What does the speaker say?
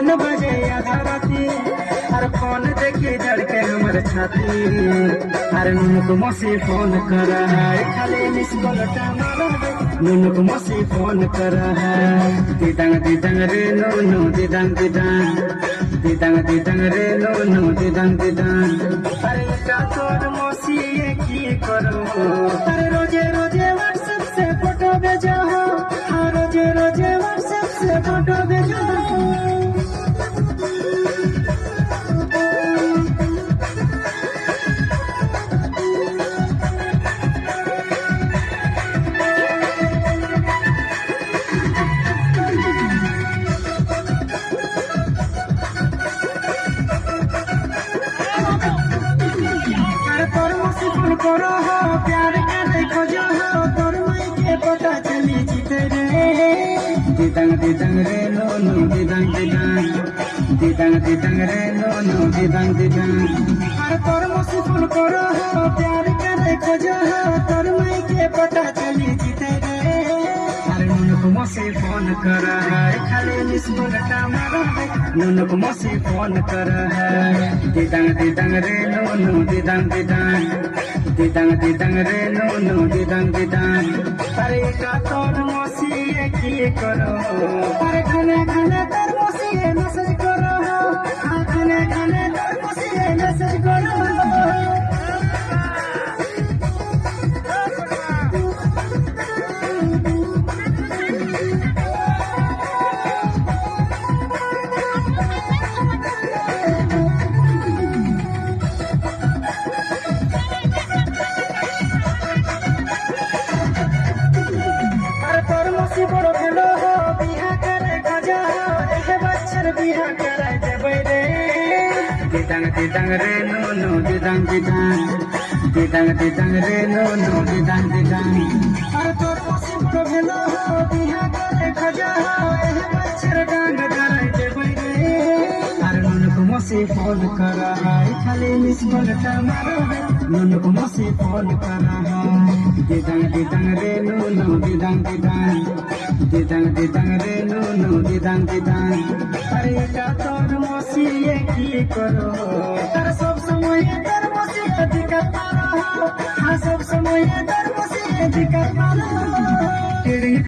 phone बजे आधा राती अरे फोन देखी धड़के हमर छाती अरे नुनुक मसी फोन कर है खाली मिस कॉल मारा नुनुक मसी फोन कर है दिदंग दिदंग रे नुनु दिदंग दिदंग दिदंग दिदंग रे नुनु दिदंग दिदंग अरे का तोर मसी ये की करो अरे रोजे रोजे व्हाट्सएप से फोटो भेजो हाँ रोजे रोजे व्हाट्सएप से फोटो भेजो करो हो प्यार के देखो जो हो तोर मई के पता चली जीते रे दिदंग दिदंग रे नो दिदंग दिदंग दिदंग दिदंग रे नो दिदंग दिदंग अरे तोर मसी फोन करो हो प्यार के देखो जो हो तोर मई के पता चली जीते रे अरे नुनुक मसी फोन कर है खाली मिस कॉल मारा नुनुक मसी फोन कर है दिदंग दिदंग रे नो दिदंग दिदंग दिदंग दिदंग रे नुनु दिदंग दिदंग अरे का तोर मसी ये की करो अरे खाने खाने तोर मसी ये मैसेज करो हाँ खाने खाने तोर मसी ये मैसेज करो बड़ो भेलो हो बिहा करे गजा हो एक बच्चर बिहा करे देबै रे दिदंग दिदंग रे नुनु दिदंग दिदंग दिदंग दिदंग रे नुनु दिदंग दिदंग अरे तोर मसी बड़ो भेलो हो बिहा करे गजा हो एक बच्चर डांग करे देबै रे अरे नुनुक मसी फोन कर है खाली मिस कॉल मारो नुनुक मसी फोन कर है दिदंग दिदंग रे नुनु दिदंग दिदंग दिदंग दिदंग रे नुनु दिदंग दिदंग अरे का तोर मसी ये की करो तर सब समय तर मसी दिक्कत मारो हाँ सब समय तर मसी दिक्कत मारो